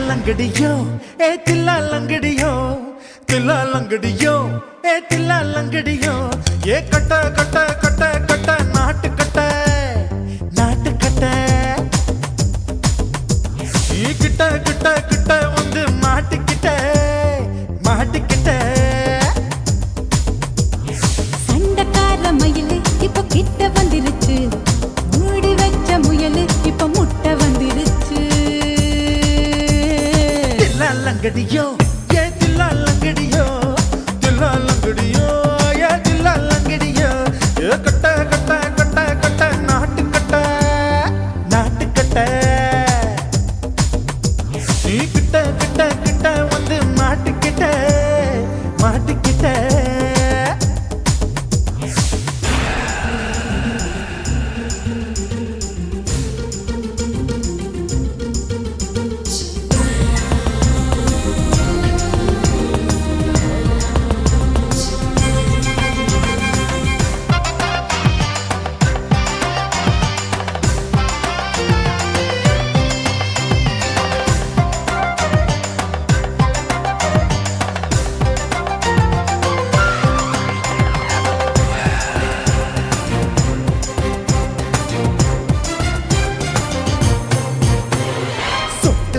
लंगड़ियो ए तिल्ला लंगड़ियो तिल्ला लंगड़ियो ए तिल्ला लंगड़ियो ये cut cut cut cut नाट cut ये kit kit kit வந்து மாட்டிக்கிட்ட சண்டக்கார மயிலு இப்ப கிட்ட வந்துருச்சு மூடி வச்ச முயலு இப்ப முட்டை வந்துருச்சு தில்லா லங்கடியோ ஏ தில்லா லங்கடியோ தில்லா லங்கடியோ லங்கடியோ ஏ தில்லா லங்கடியோ ஏ கட்ட கட்ட கட்ட கட்ட நாட்டுக்கட்ட நாட்டுக்கட்ட நீ கிட்ட கிட்ட கிட்ட வந்து மாட்டிக்கிட்ட மாட்டிக்கிட்ட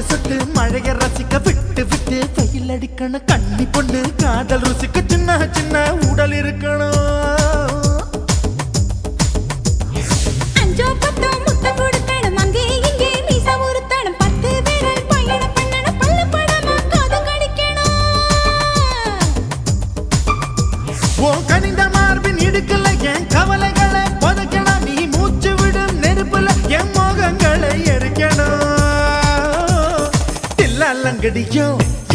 சுட்டு மழைய ரசிக்க விட்டு விட்டு வெயில் அடிக்கணும் கண்ணி பொண்ணு காதல் ருசிக்க சின்ன சின்ன உடல் இருக்கணும் அஞ்சோ பத்தோ முத்த கொடுக்கணும் அங்கே இங்கே மீச உருத்தணும் 10 விரல் பயணம் பண்ணணும் பல்ல படமா காது கடிக்கணும் ஓ கனிந்த மார்பின் இடுக்கல என் கவலைகளை புதைக்கணும் நீ மூச்சு விடும் நெருப்புல என் மோகங்களை எரிக்கணும் தில்லாலங்கடியோ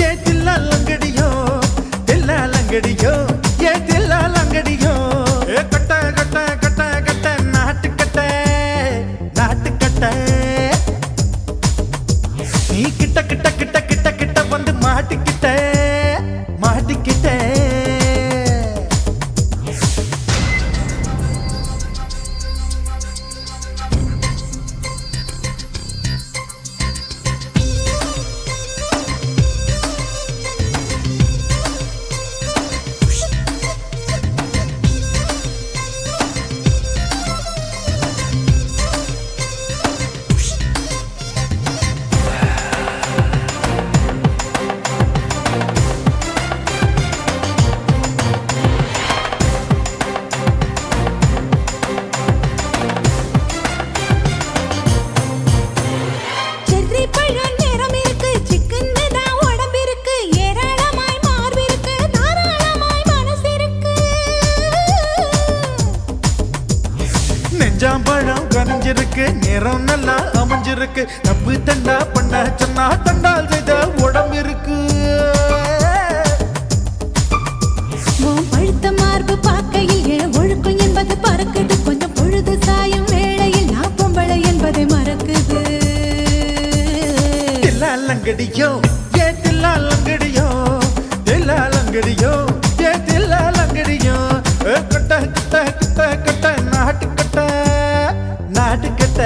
ஏ தில்லாலங்கடியோ தில்லாலங்கடியோ ஏ தில்லாலங்கடியோ ஏ கட்ட கட்ட கட்ட கட்ட நாட்டுக்கட்ட நாட்டுக்கட்ட நீ கிட்ட கிட்ட கிட்ட கிட்ட கிட்ட வந்து மாட்டிக்கிட்ட மாட்டிக்கிட்ட செர்ரி பழம் நிறம் இருக்கு சிக்கன்னு தான் உடம்பு இருக்கு ஏராளமாய் மார்பு இருக்கு தாராளமாய் மனசு இருக்கு நெஞ்சாம்பழம் கனிஞ்சிருக்கு நிறம் நல்லா அமைஞ்சிருக்கு தப்பு தண்டா பண்ண சொன்னா தண்டால் செய்த உடம்பு இருக்கு உன் பழுத்த மார்பு பார்க்கையில் என் ஒழுக்கம் என்பது பறக்குது கொஞ்சம் பொழுது சாயும் வேளையில் நான் பொம்பளை என்பதை மறக்குது தில்லாலங்கடியோ ஏ தில்லாலங்கடியோ தில்லாலங்கடியோ ஏ தில்லாலங்கடியோ ஏ கட்ட கட்ட கட்ட கட்ட நாட்டுக்கட்ட நாட்டுக்கட்ட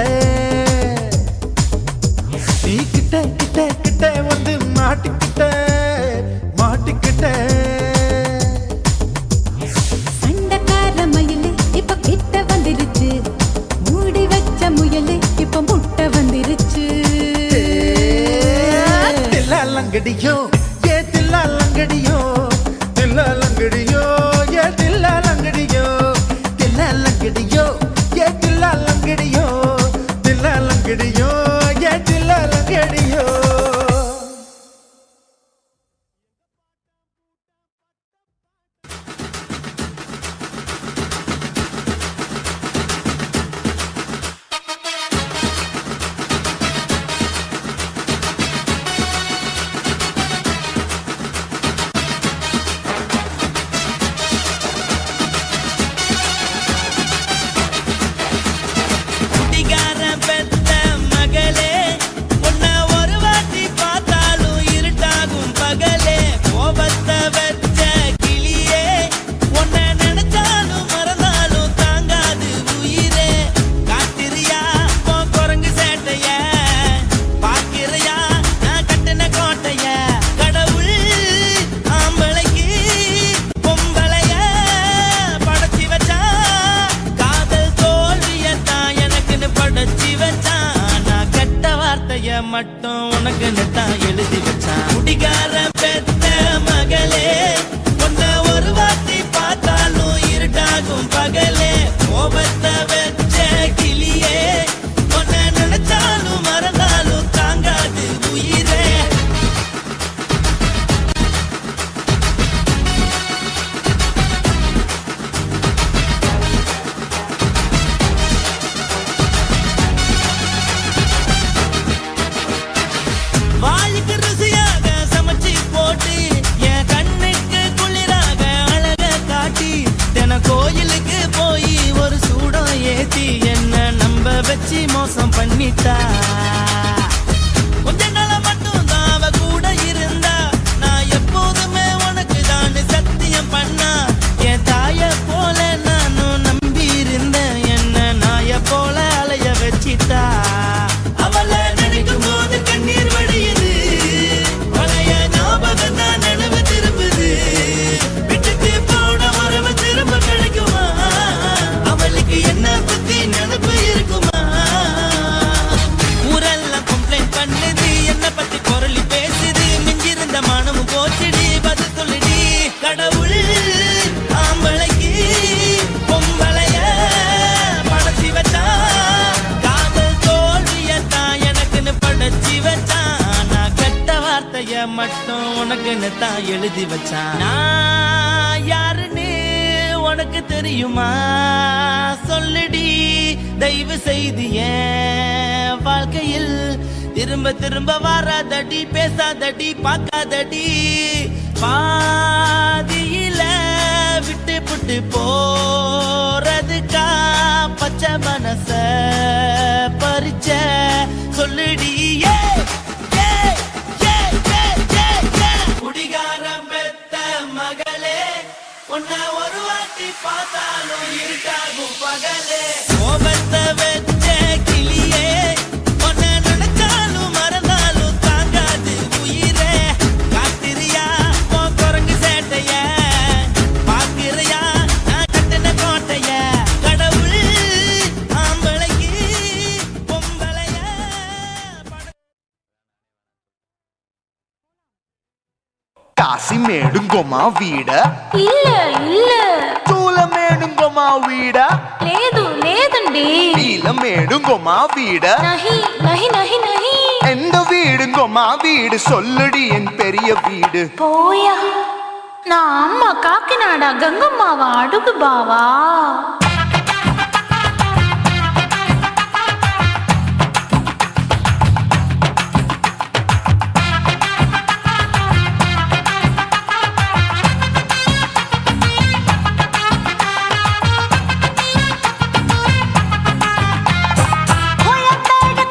நீ கிட்ட கிட்ட கிட்ட வந்து மாட்டிக்கிட்ட மாட்டிக்கிட்ட சண்டைக்கார மயிலு இப்ப கிட்ட வந்துருச்சு மூடி வச்ச முயலு இப்ப முட்டை வந்துருச்சு தில்லாலங்கடியோ ஏ தில்லாலங்கடியோ தில்லாலங்கடியோ ஏ தில்லாலங்கடியோ தில்லாலங்கடியோ ஏ தில்லாலங்கடியோ தில்லாலங்கடியோ ஏ தில்லாலங்கடியோ குடிகாரன் பெத்த மகளே உன்னை ஒரு வாட்டி பார்த்தாலும் இருட்டாகும் பகலே கோபத்தை வச்ச கிளியே உன்னை நினைச்சாலும் மறந்தாலும் தாங்காது உயிரே காத்திரியா உன் குரங்கு சேட்டைய பாக்கிறையா நான் கட்டின கோட்டைய கடவுள் ஆம்பளைக்கு பொம்பளைய படைச்சி வச்சா காதல் தோல்வியத்தான் எனக்குன்னு படைச்சி வச்சான் நான் கெட்ட வார்த்தைய மட்டும் உனக்குன்னு தான் எழுதி வச்சான் குடிகாரன் பெத்த மகளே உன்னை ஒரு வாட்டி பார்த்தாலும் இருட்டாகும் பகலே கோபத்தை வச்ச கிளியே உன்னை நினைச்சாலும் மறந்தாலும் தாங்காது உயிரே வாய்க்கு ருசியாக சமைச்சு போட்டு என் கண்ணுக்கு குளிராக அழக காட்டி தின கோயிலுக்கு போய் ஒரு சூடம் ஏத்தி என்ன நம்ப வச்சு மோசம் பண்ணிட்டா கொஞ்ச நாள மட்டும் தான் அவ கூட இருந்தா நான் எப்போதுமே உனக்கு தான் சத்தியம் பண்ணா என் தாய போல நானும் நம்பி இருந்தேன் என்ன நாய போல அலைய வச்சிட்டா அவளை நினைக்கும் போது கண்ணீர் வடியுது பழைய ஞாபகம் தான் நினைவு திரும்புது விட்டுட்டு போன உறவு திரும்ப கிடைக்குமா அவளுக்கு என்ன பத்தி நினைப்பு இருக்குமா ஊரெல்லாம் கம்ப்ளைண்ட் பண்ணுது என்ன பத்தி குரலி பேசுது மிஞ்சிருந்த மானமும் போச்சுடி பதில் சொல்லுடி கடவுள் ஆம்பளைக்கு பொம்பளைய படைச்சி வச்சான் காதல் தோல்வியத்தான் எனக்குன்னு படைச்சி வச்சான் நான் கெட்ட வார்த்தைய மட்டும் உனக்குன்னு தான் எழுதி வச்சான் நான் யாருன்னு உனக்கு தெரியுமா சொல்லுடி தயவு செய்து என் வாழ்க்கையில் திரும்ப திரும்ப வராதடி பேசாதடி பார்க்காதடி பாதியில விட்டு புட்டு போறதுக்கா பச்சை மனச பறிச்ச சொல்லுடி குடிகாரம் பெத்த மகளே உன்னை ஒரு வாட்டி பார்த்தாலும் இருட்டாகும் பகலே கோபத்தை வச்ச கிளியே உன்னை நினைச்சாலும் மறந்தாலும் தாங்காது உயிரே காத்திரியா உன் குரங்கு சேட்டைய பாக்கிறியா நான் கட்டின கோட்டைய கடவுள் ஆம்பளைக்கு பொம்பளைய కాశీమేడుంగొమా వీడ இல்ல இல்ல తూలమేడుంగొమా వీడ లేదు లేదండి నీలమేడుంగొమా వీడ నహి నహి నహి నహి எந்த வீடுங்கொமா வீடு சொல்லுடி என் பெரிய வீடு పోయా నా అమ్మ కాకినాడ గంగమ్మావా అడుగు బావా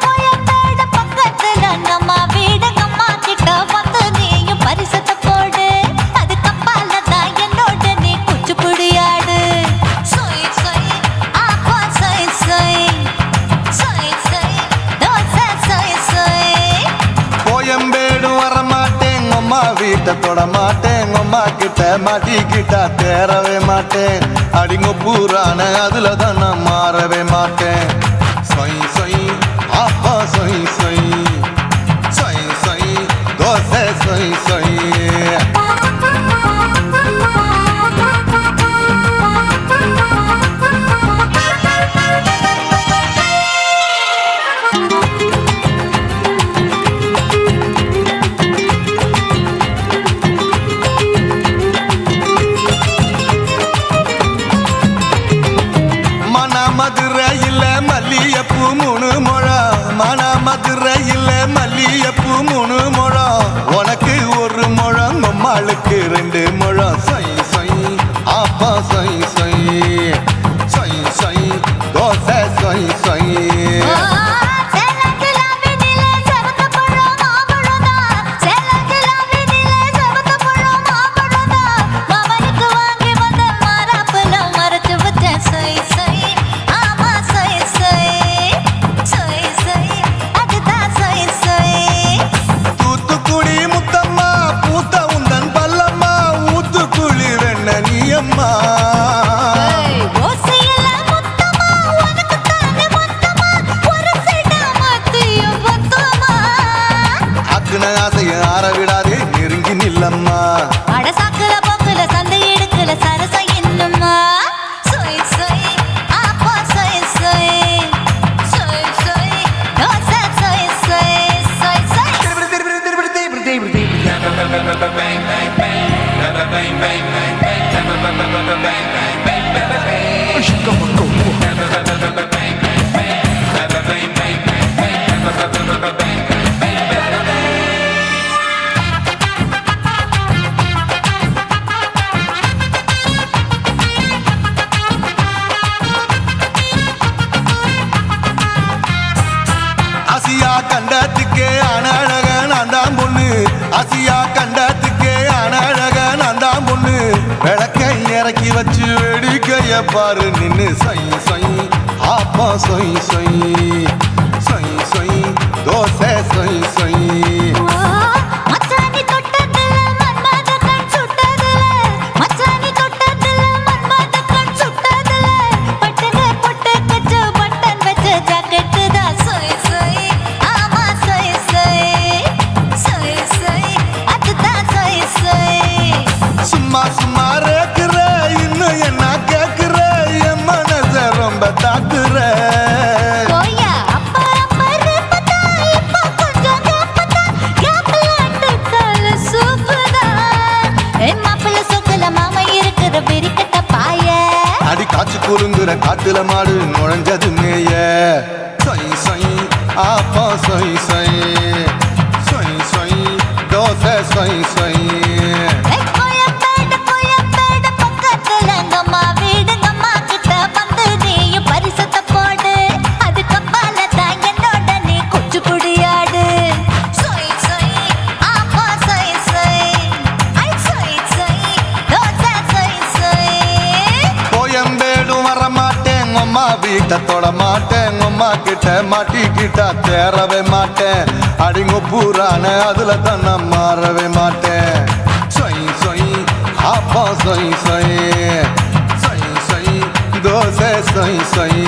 கோயம்பேடு பக்கத்துல நம்ம வீடு அம்மா கிட்ட வந்து நீயும் பரிசத்தை போடு அது கப்பால தான் என்னோட நீ குச்சிப்புடியாடு சொய் சொய் ஆப்பா சொய் சொய் சொய் சொய் தோசை சொய் சொய் கோயம்பேடு வரமாட்டேன் அம்மா வீட்டை தொட மாட்டேன் அம்மா கிட்ட மாட்டிக்கிட்டா தேரவே மாட்டேன் அடிங்க பூரான அதுல தான் நான் மாறவே மாட்டேன் சொய் சொய் அப்பா சொய் சொய் சொய் சொய் தோசை சொய் சொய் மதுரையில் மல்லியப்பூ 3 முழம் மதுரையில் மல்லியப்பூ 3 முழம் உனக்கு 1 முழம் அம்மாளுக்கு 2 முழம் சொய் சொய் அப்பா சொய் சொய் சொய் சொய் தோசை சொய் சொய் ஆசியா கண்டத்துக்கே அனழக நான் தான் பொண்ணு விளக்கை இறக்கி வச்சு வேடிக்கைய பாரு நின்னு சொய் சொய் ஆப்பா சொய் சொய் சொய் சொய் தோசை சொய் சொய் மச்சானி தொட்டதுல மன்மத கண் சுட்டதுல மச்சானி தொட்டதுல மன்மத கண் சுட்டதுல பட்டன பொட்டு கச்சு பட்டன் வச்ச ஜாக்கெட் தான் சொய் சொய் ஆமா சொய் சொய் சொய் சொய் அதுதான் சொய் சொய் சும்மா சும்மா ரேக்குற இன்னும் என்ன கேக்குற என் மனச ரொம்ப தாக்குற கோயா அப்பர் பத்தா இப்ப கொஞ்சம் கேப்பதா கேப்பலாண்டு கால சூப்பரா மாப்பிள்ள சொக்கல மாமா இருக்கிற வெறிக்கட்ட பாய அடி காய்ச்சி குறுங்குற காட்டுல மாடு நுழைஞ்சது மேய சொய் சொய் ஆப்பா சொய் சொய் சொய் சொய் தோசை சொய் சொய் கோயம்பேடு பக்கத்துல எங்கம்மா வீடு அம்மா கிட்ட வந்து நீயும் பரிசத்தை போடு அதுக்கப்பால தான் என்னோட நீ குச்சி புடியாடு சொய் சொய் ஆப்பா சொய் சொய் ஐ சொய் சொய் தோசை சொய் சொய் கோயம்பேடும் வர மாட்டேன் அம்மா வீட்டை தொட மாட்டேன் அம்மா கிட்ட மாட்டிக்கிட்டா தேரவே மாட்டேன் அடிங்க பூரான அதுல தான் நான் மாறவே மாட்டேன் சொய் சொய் ஆப்பா சொய் சொய் சொய் சொய் தோசை சொய் சொய்